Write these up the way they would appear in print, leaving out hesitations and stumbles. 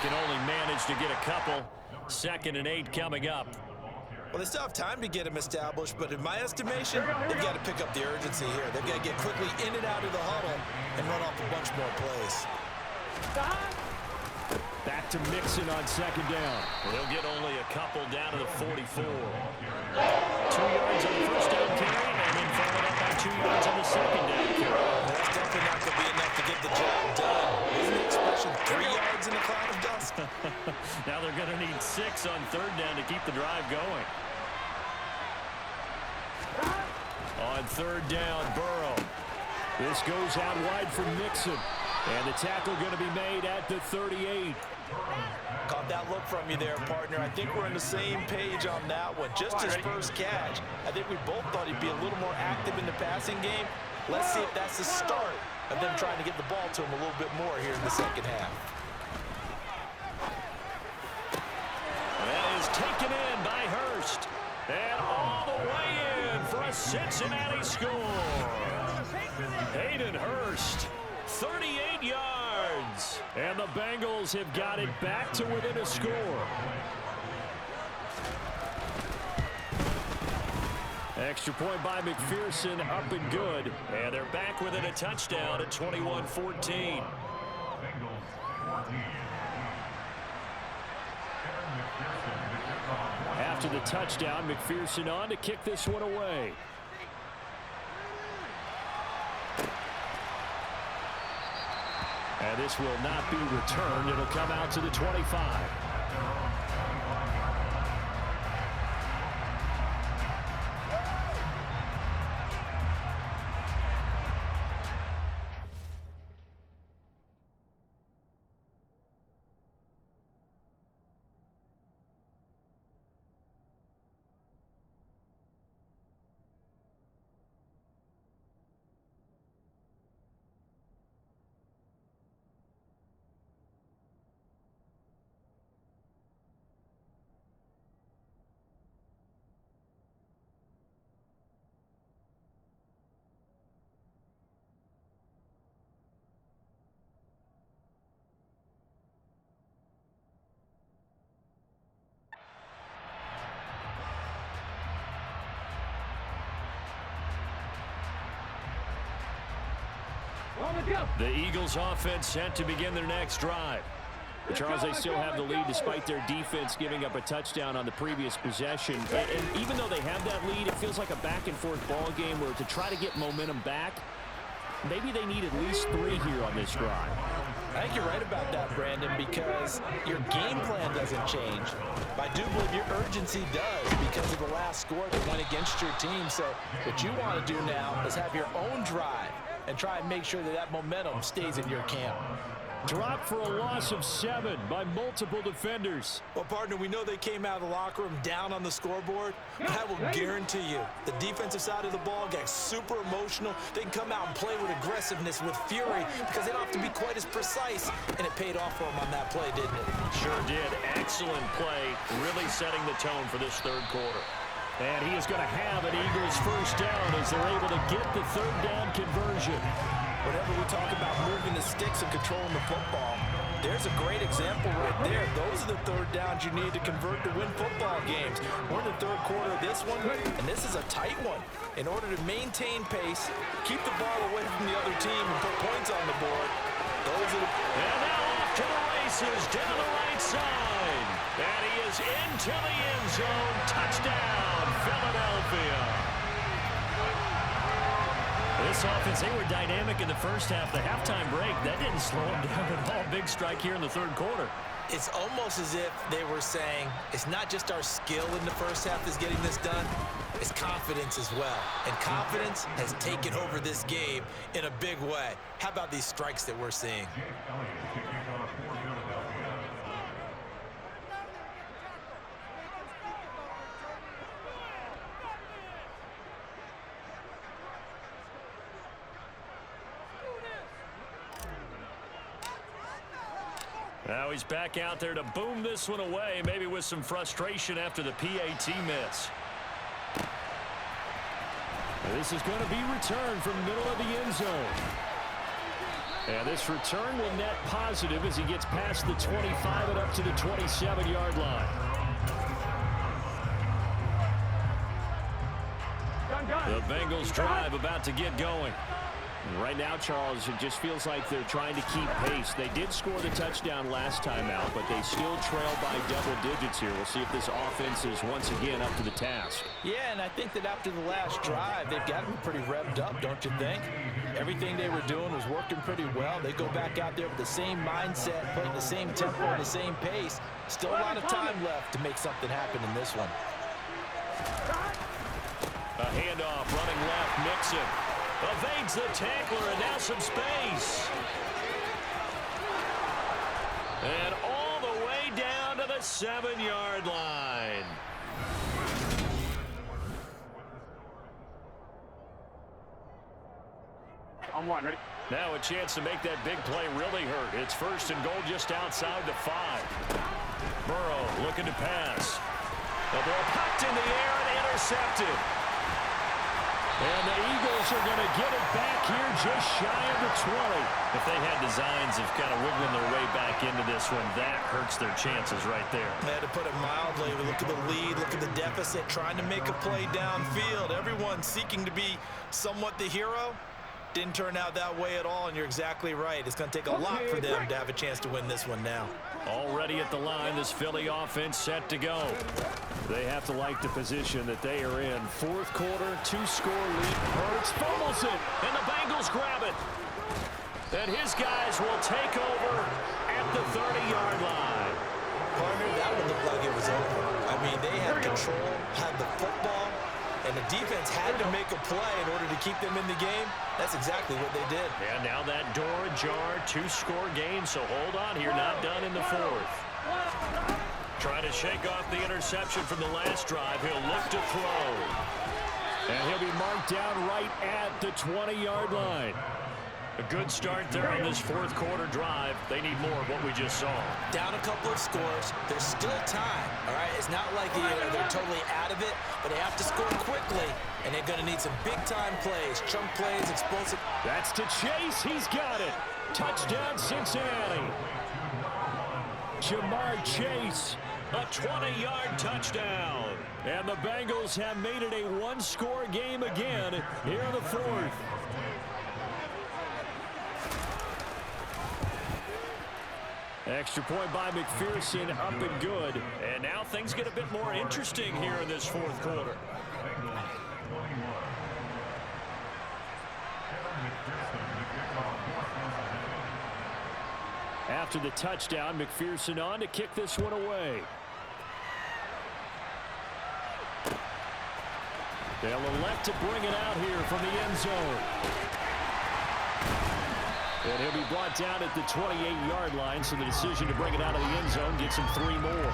can only manage to get a couple. 2nd and 8 coming up. Well, they still have time to get them established, but in my estimation, they've got to pick up the urgency here. They've got to get quickly in and out of the huddle and run off a bunch more plays. Back to Mixon on 2nd down. They'll get only a couple down to the 44. 2 yards on the first down carry, and then followed up by 2 yards on the 2nd down carry. That's definitely not going to be enough to get the job done. Isn't the expression 3 yards in a cloud of dust? Now they're going to need 6 on 3rd down to keep the drive going. On 3rd down, Burrow. This goes out wide for Mixon. And the tackle going to be made at the 38. Caught that look from you there, partner. I think we're on the same page on that one. Just his first catch. I think we both thought he'd be a little more active in the passing game. Let's see if that's the start of them trying to get the ball to him a little bit more here in the second half. That is taken in by Hurst. And all the way in for a Cincinnati score. Hayden Hurst. 38 yards. And the Bengals have got it back to within a score. Extra point by McPherson, up and good. And they're back within a touchdown at 21-14. After the touchdown, McPherson on to kick this one away. And this will not be returned. It'll come out to the 25. The Eagles offense set to begin their next drive. But Charles, they still have the lead despite their defense giving up a touchdown on the previous possession. And even though they have that lead, it feels like a back-and-forth ball game where to try to get momentum back, maybe they need at least 3 here on this drive. I think you're right about that, Brandon, because your game plan doesn't change. I do believe your urgency does because of the last score that went against your team. So what you want to do now is have your own drive and try and make sure that that momentum stays in your camp. Dropped for a loss of 7 by multiple defenders. Well, partner, we know they came out of the locker room down on the scoreboard. I will guarantee you the defensive side of the ball got super emotional. They can come out and play with aggressiveness, with fury, because they don't have to be quite as precise. And it paid off for them on that play, didn't it? Sure did. Excellent play, really setting the tone for this 3rd quarter. And he is going to have an Eagles first down as they're able to get the 3rd down conversion. Whenever we talk about moving the sticks and controlling the football, there's a great example right there. Those are the 3rd downs you need to convert to win football games. We're in the 3rd quarter of this one, and this is a tight one. In order to maintain pace, keep the ball away from the other team, and put points on the board, those are the... And now off to the races down the right side. And he is into the end zone. Touchdown, Philadelphia. This offense, they were dynamic in the first half. The halftime break, that didn't slow them down at all. Big strike here in the 3rd quarter. It's almost as if they were saying, it's not just our skill in the first half that's getting this done, it's confidence as well. And confidence has taken over this game in a big way. How about these strikes that we're seeing? Now he's back out there to boom this one away, maybe with some frustration after the PAT miss. This is going to be returned from the middle of the end zone. And this return will net positive as he gets past the 25 and up to the 27-yard line. The Bengals drive about to get going. Right now, Charles, it just feels like they're trying to keep pace. They did score the touchdown last time out, but they still trail by double digits here. We'll see if this offense is once again up to the task. Yeah, and I think that after the last drive, they've got to be pretty revved up, don't you think? Everything they were doing was working pretty well. They go back out there with the same mindset, playing the same tempo, the same pace. Still a lot of time left to make something happen in this one. A handoff, running left, Mixon. Evades the tackler, and now some space. And all the way down to the 7-yard line. On one, ready? Now a chance to make that big play really hurt. It's first and goal just outside the 5. Burrow looking to pass. The ball popped in the air and intercepted. And the Eagles are going to get it back here just shy of the 20. If they had designs of kind of wiggling their way back into this one, that hurts their chances right there. To put it mildly, look at the lead, look at the deficit, trying to make a play downfield. Everyone seeking to be somewhat the hero. Didn't turn out that way at all, and you're exactly right. It's going to take a lot for them to have a chance to win this one now. Already at the line, this Philly offense set to go. They have to like the position that they are in. Fourth quarter, 2-score lead. Hurts fumbles it, and the Bengals grab it. And his guys will take over at the 30-yard line. Partner, that would look like it was over. I mean, they had control, had the football, and the defense had to make a play in order to keep them in the game. That's exactly what they did. And now that door ajar, 2-score game, so hold on here, not done in the fourth. Trying to shake off the interception from the last drive. He'll look to throw. And he'll be marked down right at the 20-yard line. A good start there on this fourth quarter drive. They need more of what we just saw. Down a couple of scores. There's still time, all right? It's not like they're totally out of it, but they have to score quickly, and they're going to need some big-time plays, chunk plays, explosive. That's to Chase. He's got it. Touchdown, Cincinnati. Jamar Chase, a 20-yard touchdown. And the Bengals have made it a one-score game again here in the fourth. Extra point by McPherson, up and good. And now things get a bit more interesting here in this fourth quarter. After the touchdown, McPherson on to kick this one away. They'll elect to bring it out here from the end zone. And he'll be brought down at the 28-yard line, so the decision to bring it out of the end zone gets him 3 more.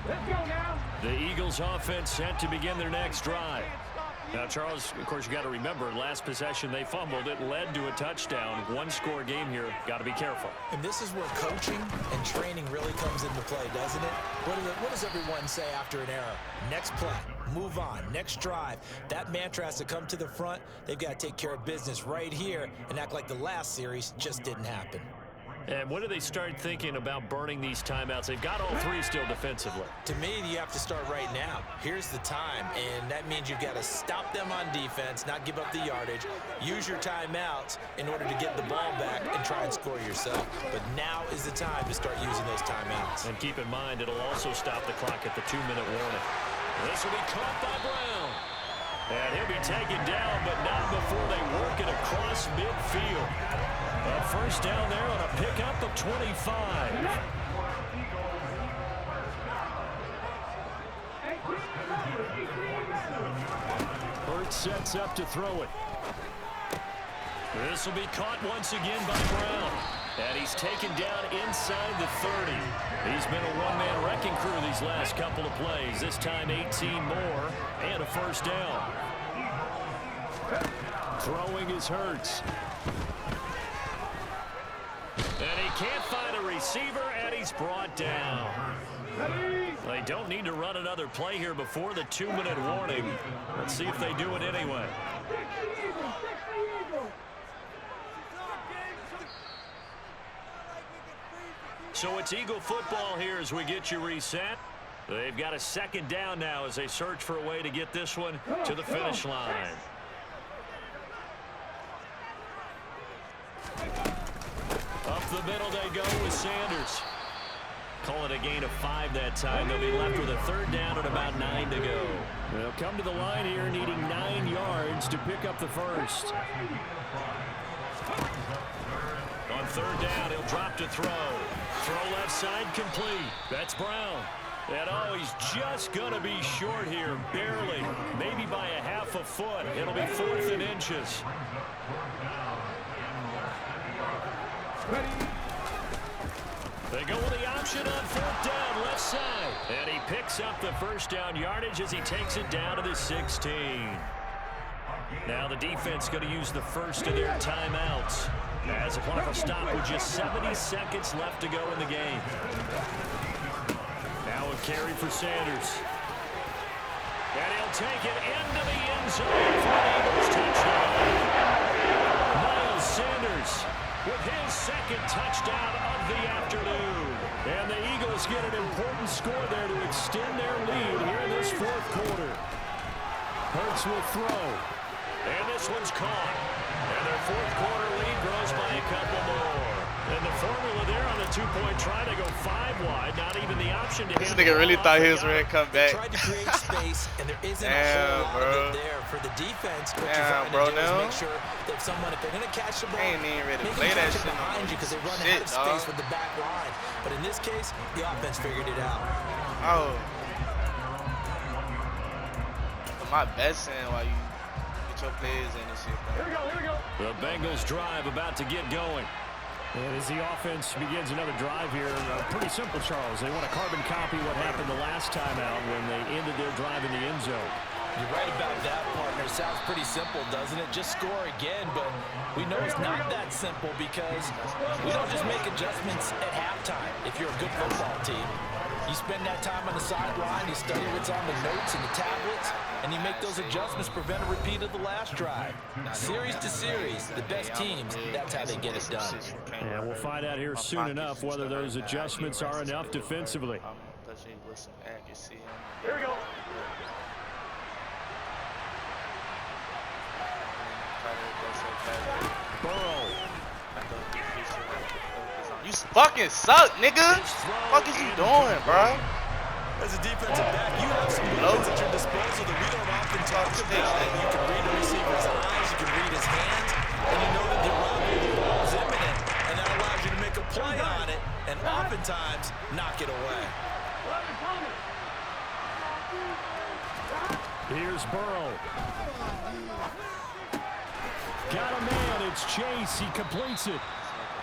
Let's go now. The Eagles offense set to begin their next drive. Now, Charles, of course, you got to remember, last possession they fumbled. It led to a touchdown. One-score game here. Got to be careful. And this is where coaching and training really comes into play, doesn't it? What does everyone say after an error? Next play, move on, next drive. That mantra has to come to the front. They've got to take care of business right here and act like the last series just didn't happen. And when do they start thinking about burning these timeouts? They've got all 3 still defensively. To me, you have to start right now. Here's the time, and that means you've got to stop them on defense, not give up the yardage, use your timeouts in order to get the ball back and try and score yourself. But now is the time to start using those timeouts. And keep in mind, it'll also stop the clock at the 2-minute warning. This will be caught by Brown. And he'll be taken down, but not before they work it across midfield. A first down there on a pickup of 25. Hurts sets up to throw it. This will be caught once again by Brown. And he's taken down inside the 30. He's been a one-man wrecking crew these last couple of plays. This time 18 more and a first down. Throwing is Hurts. And he can't find a receiver, and he's brought down. They don't need to run another play here before the 2-minute warning. Let's see if they do it anyway. So it's Eagle football here as we get you reset. They've got a second down now as they search for a way to get this one to the finish line. Up the middle they go with Sanders. Call it a gain of 5 that time. They'll be left with a third down and about 9 to go. They'll come to the line here needing 9 yards to pick up the first. On third down, he'll drop to throw. Throw left side complete. That's Brown. And oh, he's just going to be short here, barely. Maybe by a half a foot. It'll be 4th and inches. They go with the option on 4th down, left side. And he picks up the first down yardage as he takes it down to the 16. Now the defense going to use the first of their timeouts as the clock will stop with just 70 seconds left to go in the game. Now a carry for Sanders. And he'll take it into the end zone for an Eagles touchdown. Miles Sanders with his second touchdown of the afternoon. And the Eagles get an important score there to extend their lead here in this 4th quarter. Hurts will throw. And this one's caught. And their 4th quarter lead grows by a couple more. And the formula there on the 2-point try to go 5 wide. Not even the option to. This nigga really thought he was ready to come back. They tried to create space, and there isn't a whole lot of it there for the defense. What you're trying to do is make sure that someone, if they're going to catch the ball, ain't even ready to make play them that catch it shit behind you because they run out of space with the back line. But in this case, the offense figured it out. Oh. My best saying while you get your players in and shit, bro. Here we go. The Bengals drive about to get going. And as the offense begins another drive here, pretty simple, Charles. They want to carbon copy what happened the last time out when they ended their drive in the end zone. You're right about that, partner. Sounds pretty simple, doesn't it? Just score again, but we know it's not that simple because we don't just make adjustments at halftime if you're a good football team. You spend that time on the sideline, you study what's on the notes and the tablets, and you make those adjustments, prevent a repeat of the last drive. Series to series, the best teams, that's how they get it done. Yeah, we'll find out here soon enough whether those adjustments are enough defensively. Here we go. Burrow. You fucking suck, nigga. What is you doing, bro? As a defensive back, you have some weapons at your disposal that we don't often talk about. You can read the receiver's eyes, you can read his hands, and you know that the ball is imminent, and that allows you to make a play on it, and oftentimes knock it away. Here's Burrow. Got a man, it's Chase, he completes it.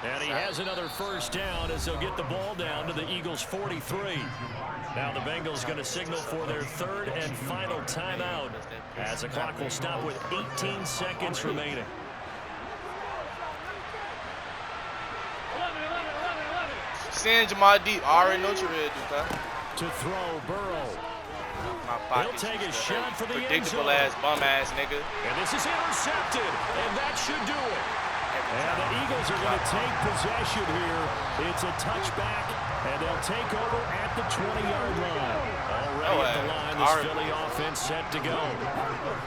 And he has another first down as they'll get the ball down to the Eagles' 43. Now the Bengals going to signal for their 3rd and final timeout as the clock will stop with 18 seconds remaining. 11. Send Jamal deep. I already know what you're ready to do, bro. To throw, Burrow. He'll take a shot for the end zone. Predictable ass, bum ass nigga. And this is intercepted, and that should do it. And the Eagles are going to take possession here. It's a touchback, and they'll take over at the 20-yard line. Already at the line, this Philly offense set to go.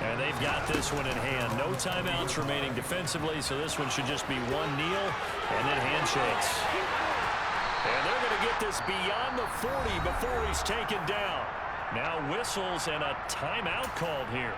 And they've got this one in hand. No timeouts remaining defensively, so this one should just be one kneel and then handshakes. And they're going to get this beyond the 40 before he's taken down. Now whistles and a timeout called here.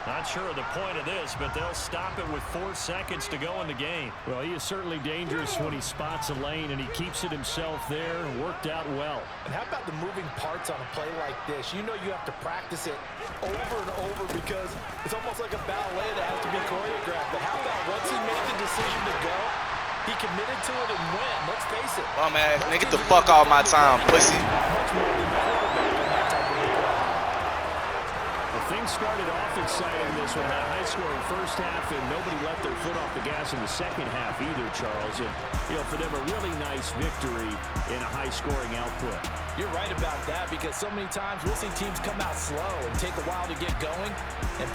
Not sure of the point of this, but they'll stop it with 4 seconds to go in the game. Well, he is certainly dangerous when he spots a lane, and he keeps it himself there. Worked out well. And how about the moving parts on a play like this? You know you have to practice it over and over because it's almost like a ballet that has to be choreographed. But how about once he made the decision to go, he committed to it and went. Let's face it. Bum ass, nigga, get the fuck off my time, pussy. Much more than quarterback in that type of Offense started off exciting this one. Had a high-scoring first half, and nobody let their foot off the gas in the second half either, Charles. And, for them, a really nice victory in a high-scoring output. You're right about that, because so many times we'll see teams come out slow and take a while to get going and